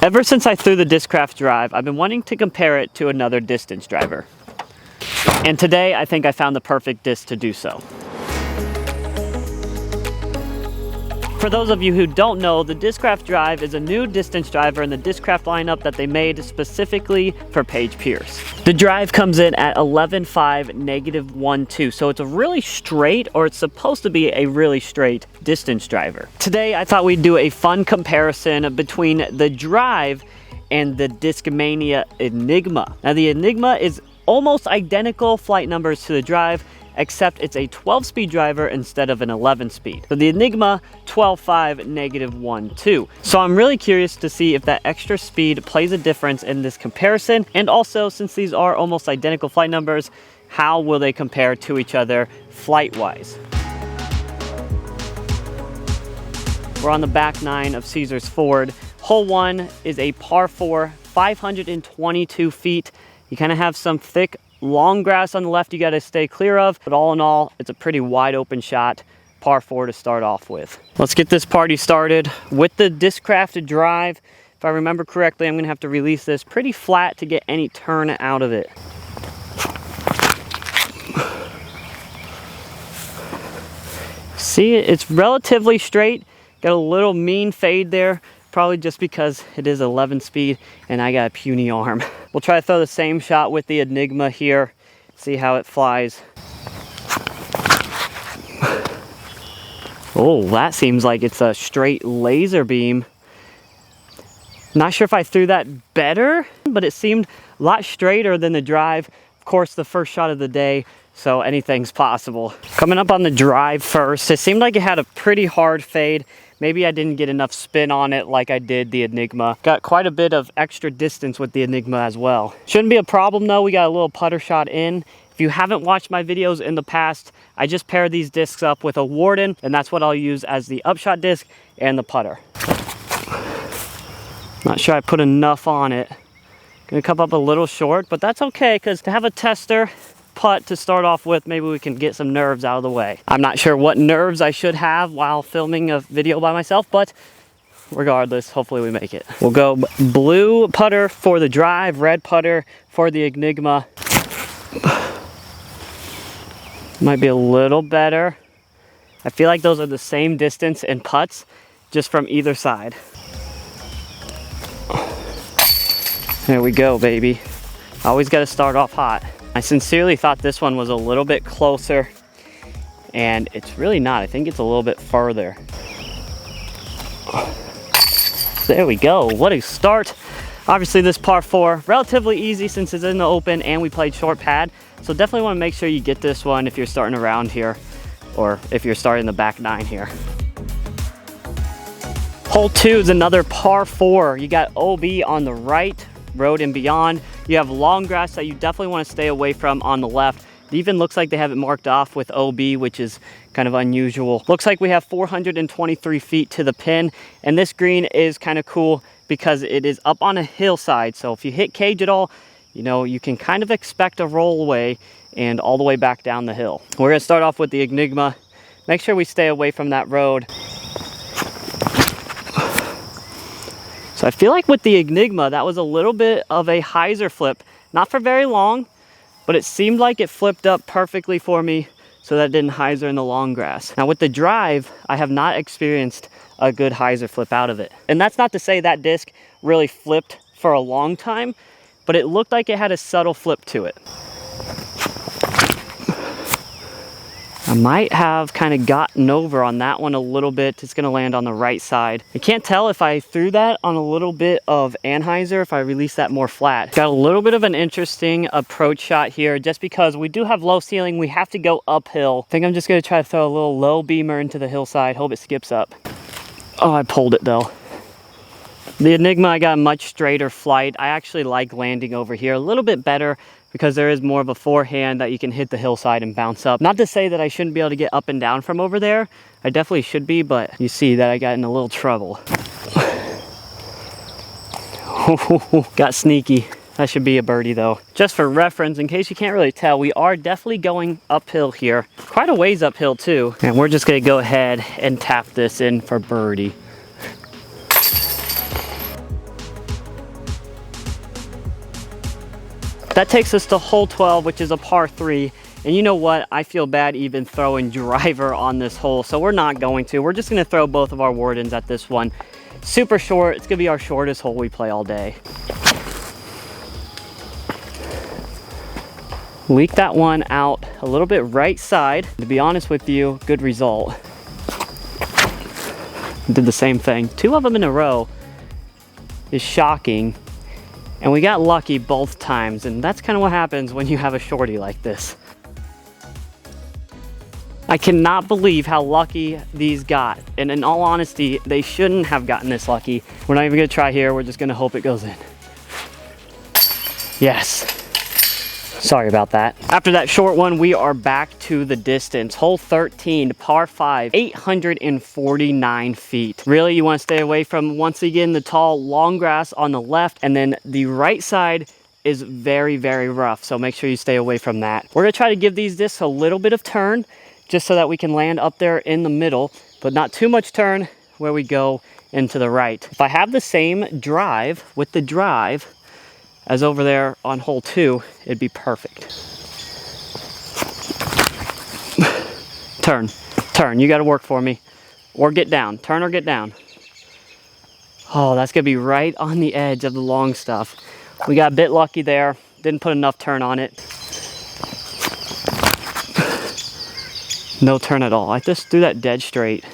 Ever since I threw the Discraft drive, I've been wanting to compare it to another distance driver. And today, I think I found the perfect disc to do so. For those of you who don't know, the Discraft drive is a new distance driver in the Discraft lineup that they made specifically for Paige Pierce. The drive comes in at 11.5 -1.2, so it's a really straight, or it's supposed to be a really straight distance driver. Today, I thought we'd do a fun comparison between the drive and the Discmania Enigma. Now, the Enigma is almost identical flight numbers to the drive, except it's a 12-speed driver instead of an 11-speed. So the Enigma, 12.5 -1.2. So I'm really curious to see if that extra speed plays a difference in this comparison. And also, since these are almost identical flight numbers, how will they compare to each other flight-wise? We're on the back 9 of Caesars Ford. Hole 1 is a par 4, 522 feet. You kind of have some thick, long grass on the left you got to stay clear of, but all in all, it's a pretty wide open shot, par 4 to start off with. Let's get this party started with the Discraft drive. If I remember correctly, I'm going to have to release this pretty flat to get any turn out of it. See, it's relatively straight, got a little mean fade there, probably just because it is 11 speed and I got a puny arm. We'll try to throw the same shot with the Enigma here, see how it flies. Oh, that seems like it's a straight laser beam. Not sure if I threw that better, but it seemed a lot straighter than the drive. Of course, the first shot of the day, so anything's possible. Coming up on the drive first, it seemed like it had a pretty hard fade. Maybe I didn't get enough spin on it like I did the Enigma. Got quite a bit of extra distance with the Enigma as well. Shouldn't be a problem though, we got a little putter shot in. If you haven't watched my videos in the past, I just pair these discs up with a Warden, and that's what I'll use as the upshot disc and the putter. Not sure I put enough on it. Gonna come up a little short, but that's okay, because to have a tester putt to start off with, maybe we can get some nerves out of the way. I'm not sure what nerves I should have while filming a video by myself, but regardless, hopefully we make it. We'll go blue putter for the drive, red putter for the Enigma. Might be a little better. I feel like those are the same distance in putts, just from either side. There we go, baby. Always got to start off hot. I sincerely thought this one was a little bit closer, and it's really not. I think it's a little bit further. There we go. What a start. Obviously, this par 4, relatively easy since it's in the open and we played short pad. So definitely want to make sure you get this one if you're starting around here, or if you're starting the back 9 here. Hole 2 is another par 4. You got OB on the right, road and beyond. You have long grass that you definitely want to stay away from on the left. It even looks like they have it marked off with OB, which is kind of unusual. Looks like we have 423 feet to the pin, and this green is kind of cool because it is up on a hillside. So if you hit cage at all, you know, you can kind of expect a rollaway and all the way back down the hill. We're gonna start off with the Enigma. Make sure we stay away from that road. So I feel like with the Enigma, that was a little bit of a hyzer flip. Not for very long, but it seemed like it flipped up perfectly for me so that it didn't hyzer in the long grass. Now with the drive, I have not experienced a good hyzer flip out of it. And that's not to say that disc really flipped for a long time, but it looked like it had a subtle flip to it. I might have kind of gotten over on that one a little bit. It's going to land on the right side. I can't tell if I threw that on a little bit of anhyzer, if I released that more flat. Got a little bit of an interesting approach shot here, just because we do have low ceiling. We have to go uphill. I think I'm just going to try to throw a little low beamer into the hillside. Hope it skips up. Oh, I pulled it though. The Enigma, I got a much straighter flight. I actually like landing over here a little bit better, because there is more of a forehand that you can hit the hillside and bounce up. Not to say that I shouldn't be able to get up and down from over there. I definitely should be, but you see that I got in a little trouble. Got sneaky. That should be a birdie though. Just for reference, in case you can't really tell, we are definitely going uphill here. Quite a ways uphill too. And we're just gonna go ahead and tap this in for birdie. That takes us to hole 12, which is a par 3. And you know what? I feel bad even throwing driver on this hole, so we're not going to. We're just gonna throw both of our Wardens at this one. Super short. It's gonna be our shortest hole we play all day. Leak that one out a little bit right side. To be honest with you, good result. Did the same thing. 2 of them in a row is shocking. And we got lucky both times, and that's kind of what happens when you have a shorty like this. I cannot believe how lucky these got. And in all honesty, they shouldn't have gotten this lucky. We're not even gonna try here. We're just gonna hope it goes in. Yes. Sorry about that. After that short one, we are back to the distance. Hole 13, par 5, 849 feet. Really, you want to stay away from, once again, the tall, long grass on the left, and then the right side is very, very rough, so make sure you stay away from that. We're gonna try to give these discs a little bit of turn, just so that we can land up there in the middle, but not too much turn where we go into the right. If I have the same drive with the drive as over there on hole 2, it'd be perfect. Turn, turn, you gotta work for me. Or get down, turn or get down. Oh, that's gonna be right on the edge of the long stuff. We got a bit lucky there, didn't put enough turn on it. No turn at all, I just threw that dead straight.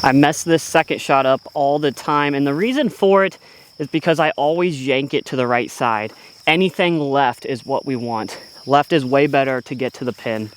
I mess this second shot up all the time, and the reason for it is because I always yank it to the right side. Anything left is what we want. Left is way better to get to the pin.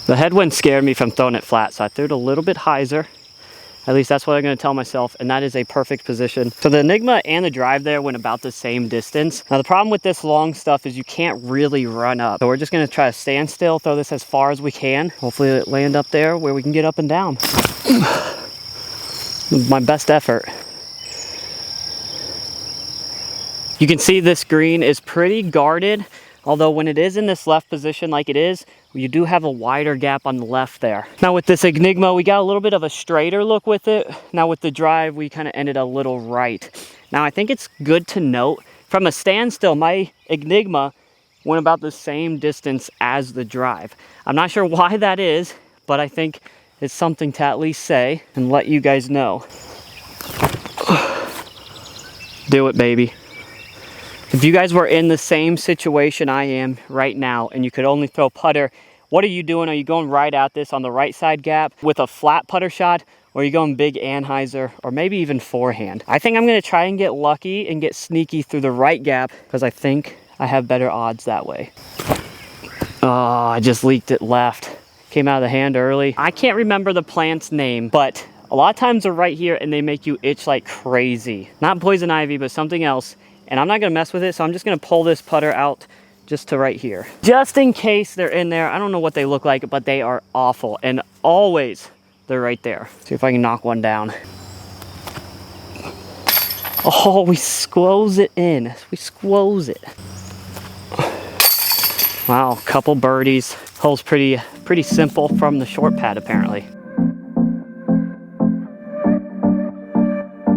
The headwind scared me from throwing it flat, so I threw it a little bit hyzer. At least that's what I'm gonna tell myself, and that is a perfect position. So the Enigma and the drive there went about the same distance. Now the problem with this long stuff is you can't really run up. So we're just gonna try to stand still, throw this as far as we can. Hopefully it land up there where we can get up and down. My best effort. You can see this green is pretty guarded, although when it is in this left position like it is, you do have a wider gap on the left there. Now with this Enigma, we got a little bit of a straighter look with it. Now with the drive, we kind of ended a little right. Now I think it's good to note, from a standstill, my Enigma went about the same distance as the drive. I'm not sure why that is, but I think it's something to at least say and let you guys know. Do it, baby. If you guys were in the same situation I am right now and you could only throw putter, what are you doing? Are you going right at this on the right side gap with a flat putter shot, or are you going big anhyzer, or maybe even forehand? I think I'm gonna try and get lucky and get sneaky through the right gap, because I think I have better odds that way. Oh, I just leaked it left. Came out of the hand early. I can't remember the plant's name, but a lot of times they're right here and they make you itch like crazy. Not poison ivy, but something else. And I'm not gonna mess with it, so I'm just gonna pull this putter out just to right here. Just in case they're in there. I don't know what they look like, but they are awful. And always they're right there. See if I can knock one down. Oh, we squoze it in. We squoze it. Wow, couple birdies. Hole's pretty simple from the short pad apparently.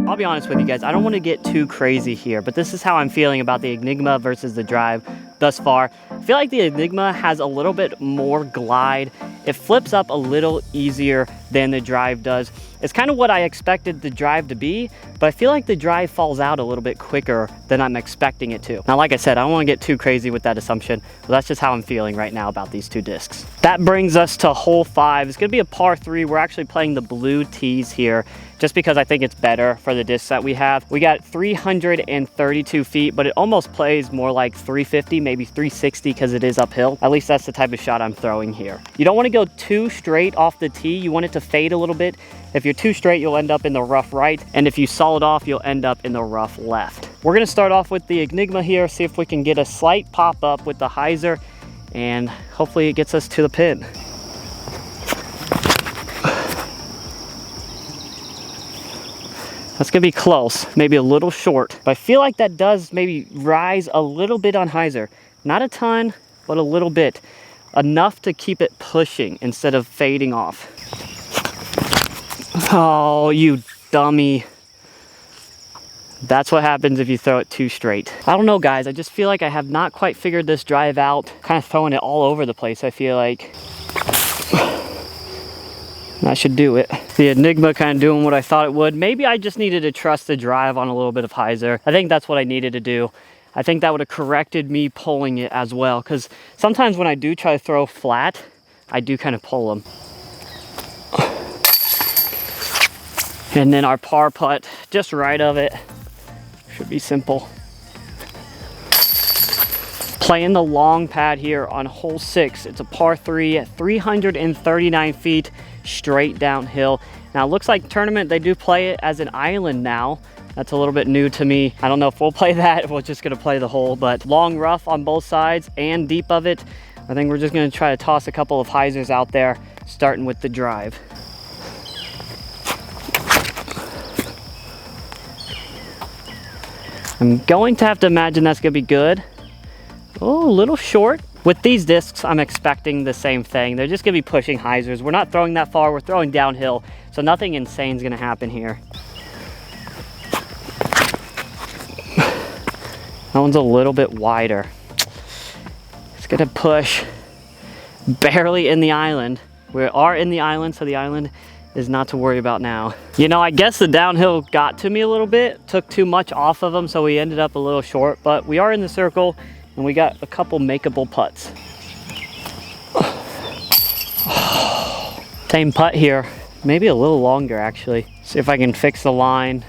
I'll be honest with you guys, I don't want to get too crazy here, but this is how I'm feeling about the Enigma versus the drive thus far. I feel like the Enigma has a little bit more glide. It flips up a little easier than the drive does. It's kind of what I expected the drive to be, but I feel like the drive falls out a little bit quicker than I'm expecting it to. Now, like I said, I don't want to get too crazy with that assumption, but that's just how I'm feeling right now about these two discs. That brings us to hole 5. It's going to be a par 3. We're actually playing the blue tees here, just because I think it's better for the discs that we have. We got 332 feet, but it almost plays more like 350, maybe 360, because it is uphill. At least that's the type of shot I'm throwing here. You don't want to go too straight off the tee. You want it to fade a little bit. If you're too straight, you'll end up in the rough right, and if you solid off, you'll end up in the rough left. We're gonna start off with the Enigma here, see if we can get a slight pop up with the hyzer, and hopefully it gets us to the pin. That's gonna be close, maybe a little short, but I feel like that does maybe rise a little bit on hyzer. Not a ton, but a little bit. Enough to keep it pushing instead of fading off. Oh, you dummy. That's what happens if you throw it too straight. I don't know, guys. I just feel like I have not quite figured this drive out. Kind of throwing it all over the place, I feel like. That should do it. The Enigma kind of doing what I thought it would. Maybe I just needed to trust the drive on a little bit of hyzer. I think that's what I needed to do. I think that would have corrected me pulling it as well, because sometimes when I do try to throw flat, I do kind of pull them. And then our par putt, just right of it. Should be simple. Playing the long pad here on hole 6. It's a par 3 at 339 feet straight downhill. Now it looks like tournament, they do play it as an island now. That's a little bit new to me. I don't know if we'll play that. We're just gonna play the hole, but long rough on both sides and deep of it. I think we're just gonna try to toss a couple of hyzers out there, starting with the drive. I'm going to have to imagine that's gonna be good. Oh, a little short. With these discs, I'm expecting the same thing. They're just gonna be pushing hyzers. We're not throwing that far, we're throwing downhill, so nothing insane is gonna happen here. That one's a little bit wider. It's gonna push barely in the island. We are in the island, so the island is not to worry about now. You know, I guess the downhill got to me a little bit, took too much off of them, so we ended up a little short, but we are in the circle, and we got a couple makeable putts. Same putt here, maybe a little longer actually. See if I can fix the line.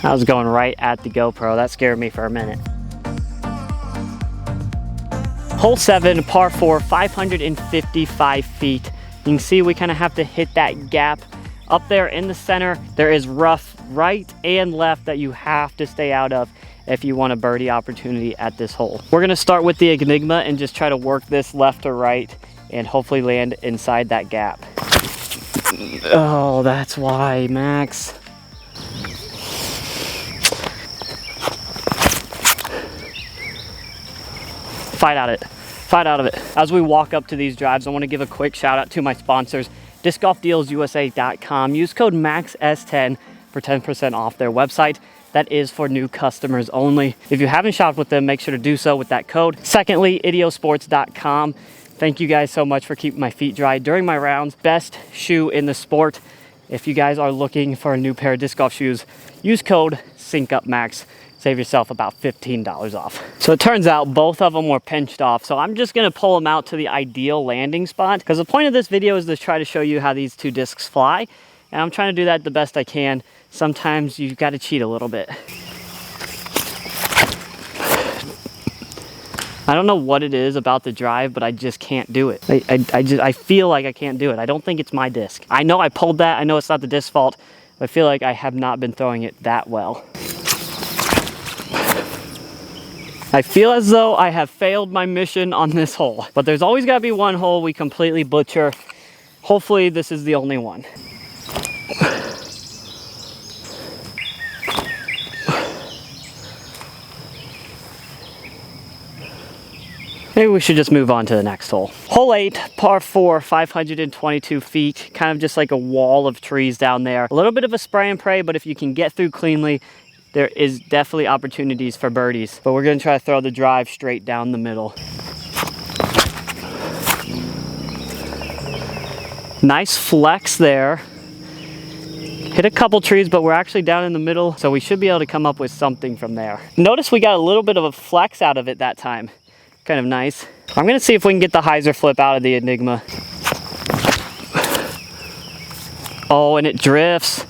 I was going right at the GoPro. That scared me for a minute. Hole 7, par 4, 555 feet. You can see we kind of have to hit that gap. Up there in the center, there is rough right and left that you have to stay out of if you want a birdie opportunity at this hole. We're gonna start with the Enigma and just try to work this left or right and hopefully land inside that gap. Oh, that's why, Max. Fight out of it. As we walk up to these drives, I want to give a quick shout out to my sponsors, discgolfdealsusa.com. Use code MAXS10 for 10% off their website. That is for new customers only. If you haven't shopped with them, make sure to do so with that code. Secondly, idiosports.com. Thank you guys so much for keeping my feet dry during my rounds. Best shoe in the sport. If you guys are looking for a new pair of disc golf shoes, use code SYNCUPMAX. Save yourself about $15 off. So it turns out both of them were pinched off. So I'm just gonna pull them out to the ideal landing spot, because the point of this video is to try to show you how these two discs fly. And I'm trying to do that the best I can. Sometimes you've got to cheat a little bit. I don't know what it is about the drive, but I just can't do it. I feel like I can't do it. I don't think it's my disc. I know I pulled that. I know it's not the disc fault. But I feel like I have not been throwing it that well. I feel as though I have failed my mission on this hole, but there's always got to be one hole we completely butcher. Hopefully this is the only one. Maybe we should just move on to the next hole. Hole 8, par 4, 522 feet, kind of just like a wall of trees down there. A little bit of a spray and pray, but if you can get through cleanly, there is definitely opportunities for birdies, but we're gonna try to throw the drive straight down the middle. Nice flex there. Hit a couple trees, but we're actually down in the middle, so we should be able to come up with something from there. Notice we got a little bit of a flex out of it that time. Kind of nice. I'm gonna see if we can get the hyzer flip out of the Enigma. Oh, and it drifts.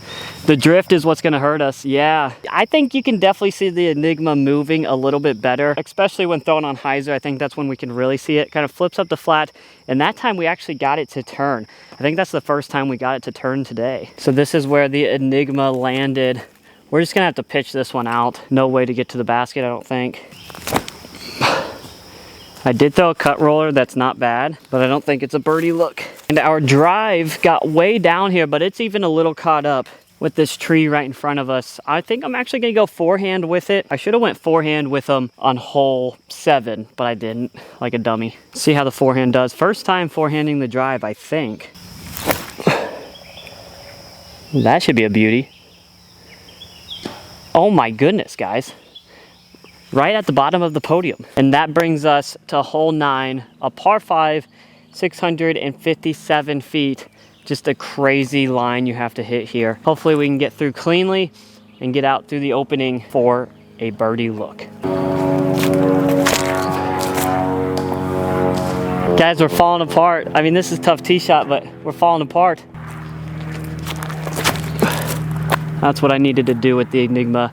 The drift is what's gonna hurt us, yeah. I think you can definitely see the Enigma moving a little bit better, especially when thrown on hyzer. I think that's when we can really see it. Kind of flips up the flat, and that time we actually got it to turn. I think that's the first time we got it to turn today. So this is where the Enigma landed. We're just gonna have to pitch this one out. No way to get to the basket, I don't think. I did throw a cut roller, that's not bad, but I don't think it's a birdie look. And our drive got way down here, but it's even a little caught up with this tree right in front of us. I think I'm actually gonna go forehand with it. I should have went forehand with them on hole 7, but I didn't, like a dummy. See how the forehand does. First time forehanding the drive, I think. That should be a beauty. Oh my goodness, guys. Right at the bottom of the podium. And that brings us to hole 9, a par 5, 657 feet. Just a crazy line you have to hit here. Hopefully we can get through cleanly and get out through the opening for a birdie look. Guys, we're falling apart. I mean, this is a tough tee shot, but we're falling apart. That's what I needed to do with the Enigma.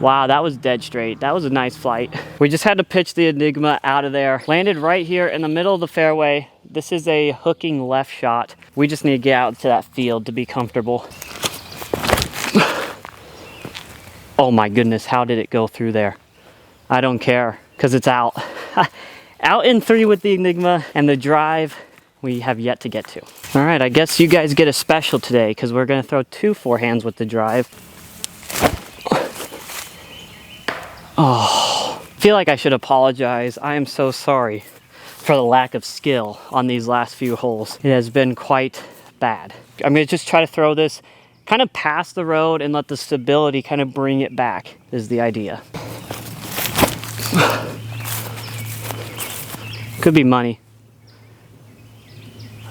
Wow, that was dead straight. That was a nice flight. We just had to pitch the Enigma out of there. Landed right here in the middle of the fairway. This is a hooking left shot. We just need to get out to that field to be comfortable. Oh my goodness, how did it go through there? I don't care, because it's out. Out in 3 with the Enigma, and the drive we have yet to get to. All right, I guess you guys get a special today, because we're gonna throw 2 forehands with the drive. Oh, I feel like I should apologize. I am so sorry for the lack of skill on these last few holes. It has been quite bad. I'm gonna just try to throw this kind of past the road and let the stability kind of bring it back, is the idea. Could be money.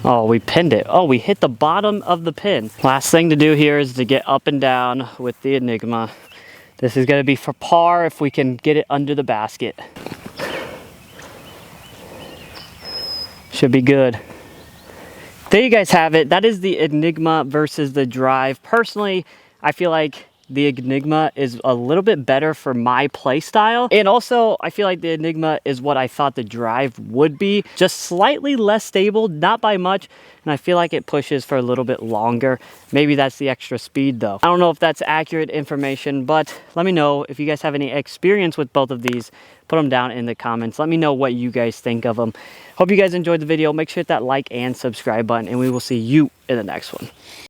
Oh, we pinned it. Oh, we hit the bottom of the pin. Last thing to do here is to get up and down with the Enigma. This is gonna be for par if we can get it under the basket. Should be good. There you guys have it. That is the Enigma versus the drive. Personally, I feel like the Enigma is a little bit better for my play style. And also, I feel like the Enigma is what I thought the drive would be. Just slightly less stable, not by much. And I feel like it pushes for a little bit longer. Maybe that's the extra speed though. I don't know if that's accurate information, but let me know if you guys have any experience with both of these. Put them down in the comments. Let me know what you guys think of them. Hope you guys enjoyed the video. Make sure to hit that like and subscribe button, and we will see you in the next one.